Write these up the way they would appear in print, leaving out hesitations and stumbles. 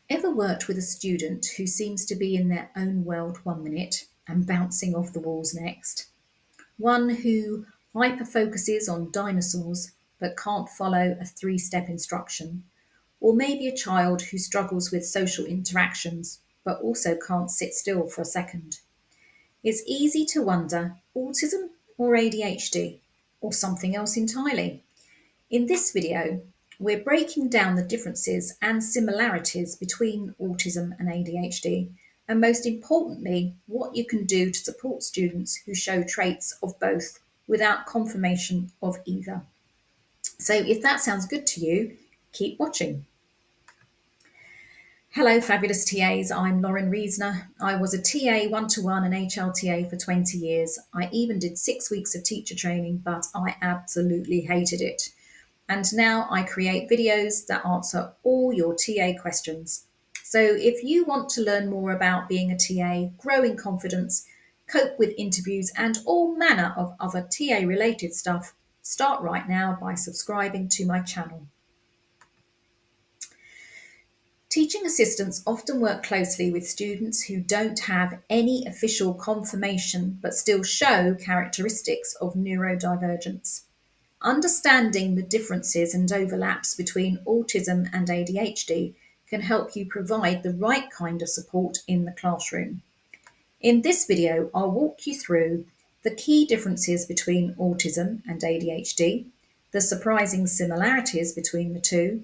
Ever worked with a student who seems to be in their own world one minute and bouncing off the walls next? One who hyper focuses on dinosaurs but can't follow a three-step instruction? Or maybe a child who struggles with social interactions but also can't sit still for a second? It's easy to wonder, autism or ADHD or something else entirely? In this video, we're breaking down the differences and similarities between autism and ADHD, and most importantly, what you can do to support students who show traits of both without confirmation of either. So if that sounds good to you, keep watching. Hello, fabulous TAs. I'm Lauren Reesner. I was a TA one-to-one and HLTA for 20 years. I even did 6 weeks of teacher training, but I absolutely hated it. And now I create videos that answer all your TA questions. So if you want to learn more about being a TA, growing confidence, cope with interviews, and all manner of other TA related stuff, start right now by subscribing to my channel. Teaching assistants often work closely with students who don't have any official confirmation but still show characteristics of neurodivergence. Understanding the differences and overlaps between autism and ADHD can help you provide the right kind of support in the classroom. In this video, I'll walk you through the key differences between autism and ADHD, the surprising similarities between the two,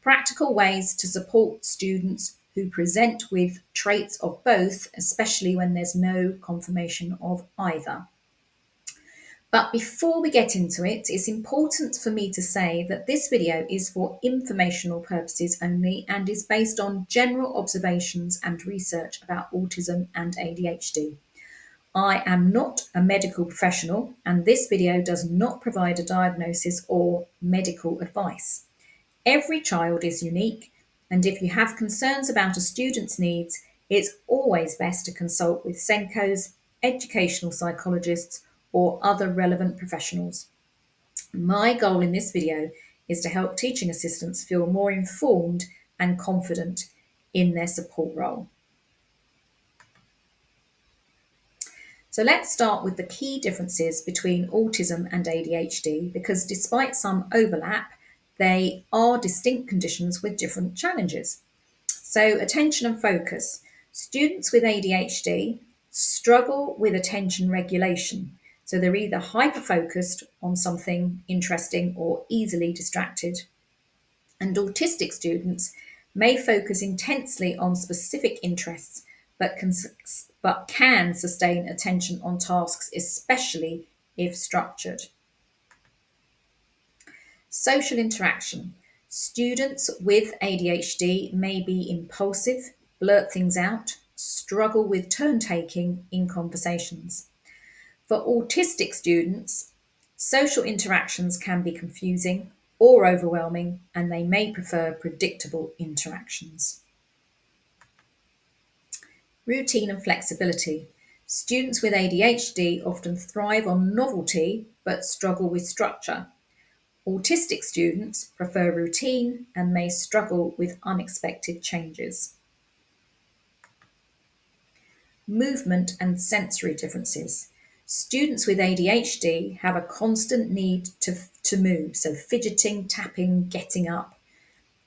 practical ways to support students who present with traits of both, especially when there's no confirmation of either. But before we get into it, it's important for me to say that this video is for informational purposes only and is based on general observations and research about autism and ADHD. I am not a medical professional, and this video does not provide a diagnosis or medical advice. Every child is unique, and if you have concerns about a student's needs, it's always best to consult with SENCOs, educational psychologists, or other relevant professionals. My goal in this video is to help teaching assistants feel more informed and confident in their support role. So let's start with the key differences between autism and ADHD, because despite some overlap, they are distinct conditions with different challenges. So attention and focus. Students with ADHD struggle with attention regulation. So they're either hyper-focused on something interesting or easily distracted. And autistic students may focus intensely on specific interests, but can sustain attention on tasks, especially if structured. Social interaction. Students with ADHD may be impulsive, blurt things out, struggle with turn-taking in conversations. For autistic students, social interactions can be confusing or overwhelming, and they may prefer predictable interactions. Routine and flexibility. Students with ADHD often thrive on novelty but struggle with structure. Autistic students prefer routine and may struggle with unexpected changes. Movement and sensory differences. Students with ADHD have a constant need to move, so fidgeting, tapping, getting up.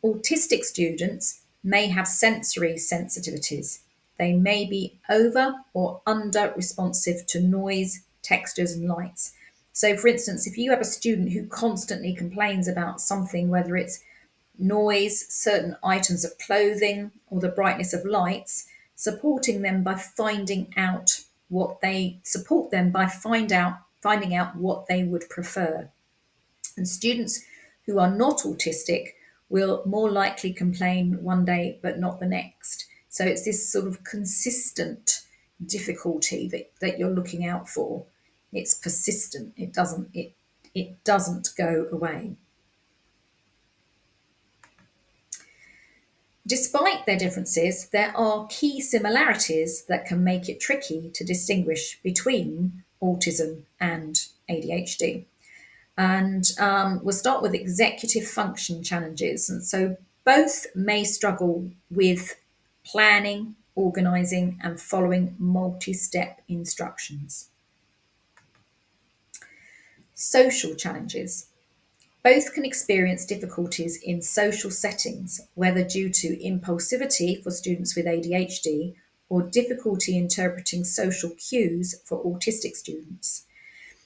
Autistic students may have sensory sensitivities. They may be over or under responsive to noise, textures, and lights. So, for instance, if you have a student who constantly complains about something, whether it's noise, certain items of clothing, or the brightness of lights, supporting them by finding out what they support them by finding out what they would prefer. And students who are not autistic will more likely complain one day but not the next. So it's this sort of consistent difficulty that you're looking out for. It's persistent. It doesn't go away. Despite their differences, there are key similarities that can make it tricky to distinguish between autism and ADHD. And we'll start with executive function challenges. And so Both may struggle with planning, organising, and following multi step instructions. Social challenges. Both can experience difficulties in social settings, whether due to impulsivity for students with ADHD or difficulty interpreting social cues for autistic students.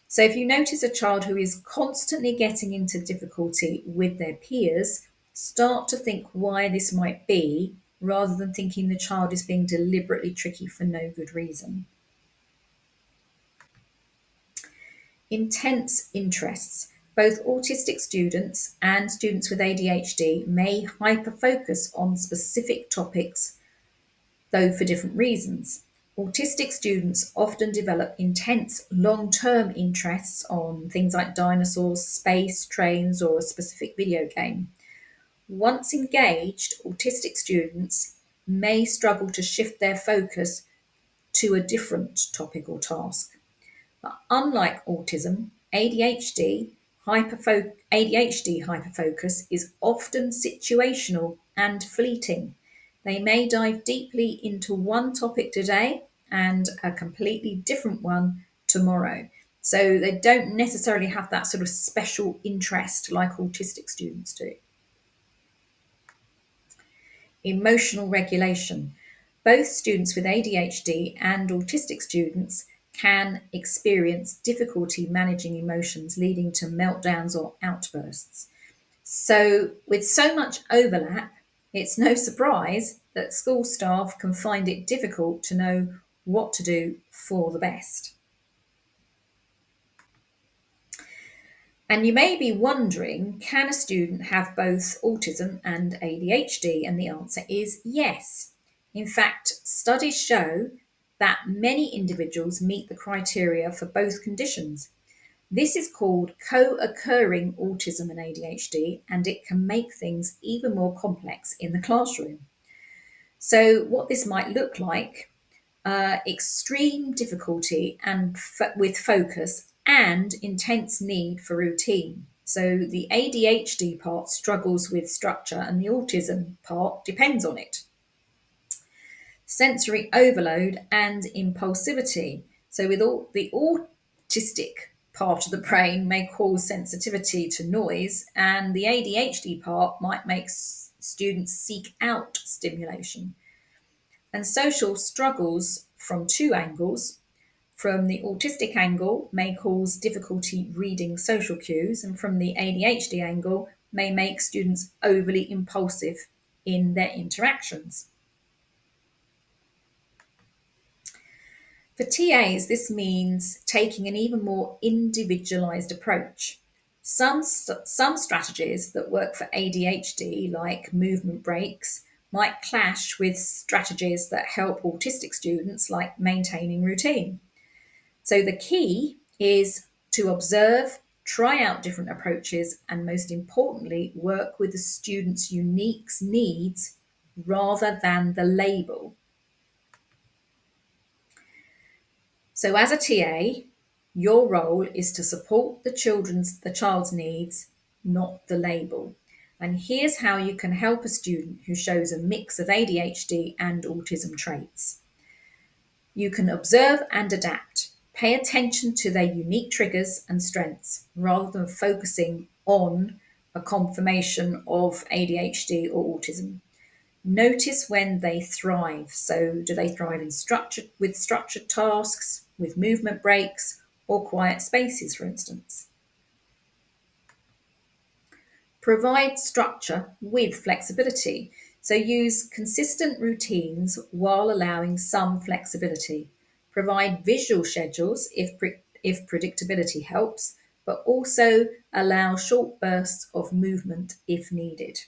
So, if you notice a child who is constantly getting into difficulty with their peers, start to think why this might be rather than thinking the child is being deliberately tricky for no good reason. Intense interests. Both autistic students and students with ADHD may hyperfocus on specific topics, though for different reasons. Autistic students often develop intense long term interests on things like dinosaurs, space, trains, or a specific video game. Once engaged, autistic students may struggle to shift their focus to a different topic or task. But unlike autism, ADHD hyperfocus is often situational and fleeting. They may dive deeply into one topic today and a completely different one tomorrow. So they don't necessarily have that sort of special interest like autistic students do. Emotional regulation. Both students with ADHD and autistic students can experience difficulty managing emotions, leading to meltdowns or outbursts. So, with so much overlap, it's no surprise that school staff can find it difficult to know what to do for the best. And you may be wondering, can a student have both autism and ADHD? And the answer is yes. In fact, studies show that many individuals meet the criteria for both conditions. This is called co occurring autism and ADHD, and it can make things even more complex in the classroom. So, what this might look like: extreme difficulty with focus and intense need for routine. So the ADHD part struggles with structure and the autism part depends on it. Sensory overload and impulsivity. So with all the autistic part of the brain may cause sensitivity to noise, and the ADHD part might make students seek out stimulation. And social struggles from two angles. From the autistic angle, may cause difficulty reading social cues, and from the ADHD angle, may make students overly impulsive in their interactions. For TAs, this means taking an even more individualised approach. Some strategies that work for ADHD, like movement breaks, might clash with strategies that help autistic students, like maintaining routine. So the key is to observe, try out different approaches, and most importantly, work with the student's unique needs rather than the label. So as a TA, your role is to support the child's needs, not the label. And here's how you can help a student who shows a mix of ADHD and autism traits. You can observe and adapt. Pay attention to their unique triggers and strengths rather than focusing on a confirmation of ADHD or autism. Notice when they thrive. So, do they thrive with structured tasks, with movement breaks, or quiet spaces, for instance? Provide structure with flexibility. So use consistent routines while allowing some flexibility. Provide visual schedules if predictability helps, but also allow short bursts of movement if needed.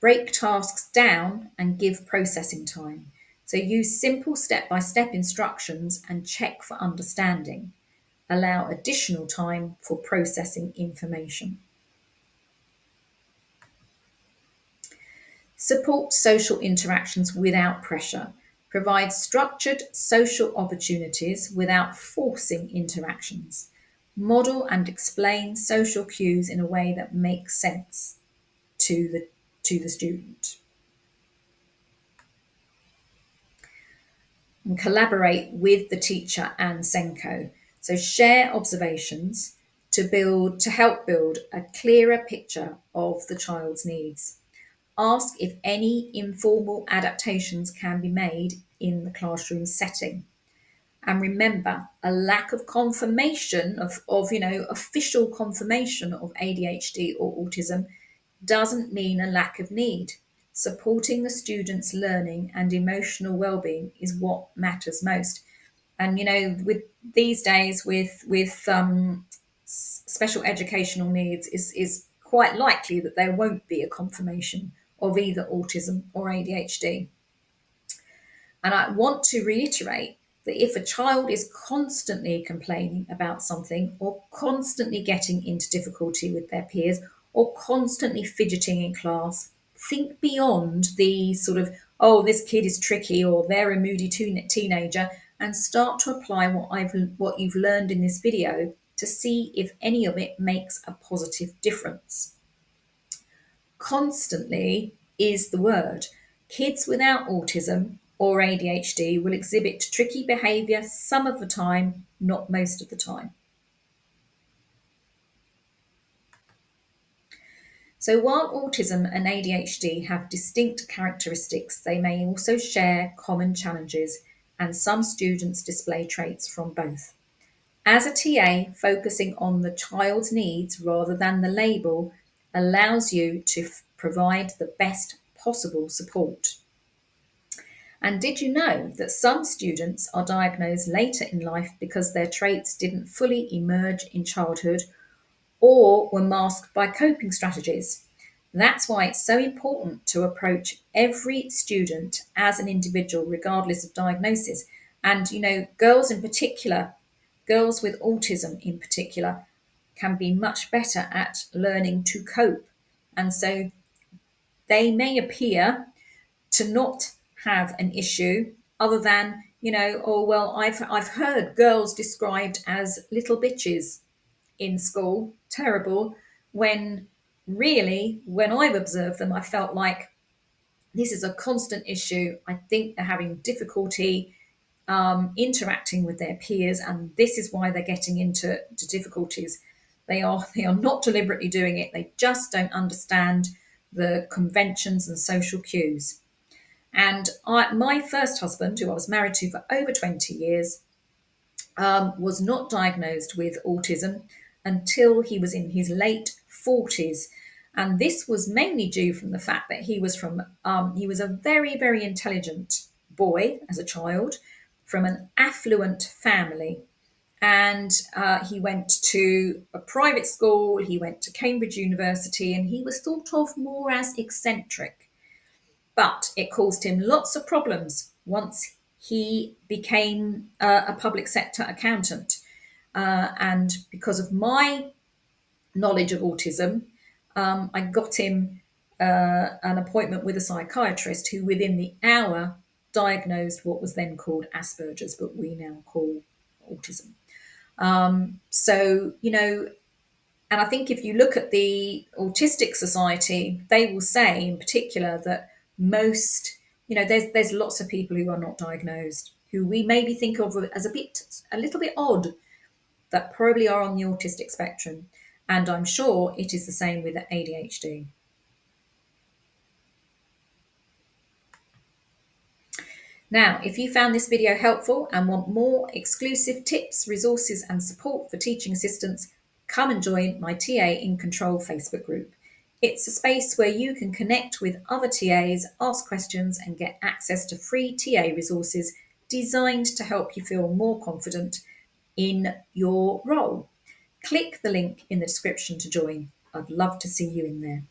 Break tasks down and give processing time. So use simple step-by-step instructions and check for understanding. Allow additional time for processing information. Support social interactions without pressure. Provide structured social opportunities without forcing interactions. Model and explain social cues in a way that makes sense to the student. And collaborate with the teacher and Senko. So share observations to help build a clearer picture of the child's needs. Ask if any informal adaptations can be made in the classroom setting. And remember, a lack of confirmation of official confirmation of ADHD or autism doesn't mean a lack of need. Supporting the student's learning and emotional well-being is what matters most. And with these days, with special educational needs, is quite likely that there won't be a confirmation of either autism or ADHD. And I want to reiterate that if a child is constantly complaining about something, or constantly getting into difficulty with their peers, or constantly fidgeting in class, think beyond the sort of, oh, this kid is tricky or they're a moody teenager, and start to apply what you've learned in this video to see if any of it makes a positive difference. Constantly is the word. Kids without autism or ADHD will exhibit tricky behaviour some of the time, not most of the time. So while autism and ADHD have distinct characteristics, they may also share common challenges, and some students display traits from both. As a TA, focusing on the child's needs rather than the label allows you to provide the best possible support. And did you know that some students are diagnosed later in life because their traits didn't fully emerge in childhood or were masked by coping strategies? That's why it's so important to approach every student as an individual, regardless of diagnosis. And, girls in particular, girls with autism in particular, can be much better at learning to cope. And so they may appear to not have an issue other than, oh, well, I've heard girls described as little bitches in school, terrible, when really, when I've observed them, I felt like this is a constant issue. I think they're having difficulty interacting with their peers, and this is why they're getting into difficulties. They are not deliberately doing it. They just don't understand the conventions and social cues. And my first husband, who I was married to for over 20 years, was not diagnosed with autism until he was in his late 40s. And this was mainly due from the fact that he was a very, very intelligent boy as a child from an affluent family. And he went to a private school, he went to Cambridge University, and he was thought of more as eccentric. But it caused him lots of problems once he became a public sector accountant. And because of my knowledge of autism, I got him an appointment with a psychiatrist who, within the hour, diagnosed what was then called Asperger's, but we now call autism. So, and I think if you look at the Autistic Society, they will say in particular that most, there's lots of people who are not diagnosed, who we maybe think of as a little bit odd, that probably are on the autistic spectrum. And I'm sure it is the same with ADHD. Now, if you found this video helpful and want more exclusive tips, resources, and support for teaching assistants, come and join my TA in Control Facebook group. It's a space where you can connect with other TAs, ask questions, and get access to free TA resources designed to help you feel more confident in your role. Click the link in the description to join. I'd love to see you in there.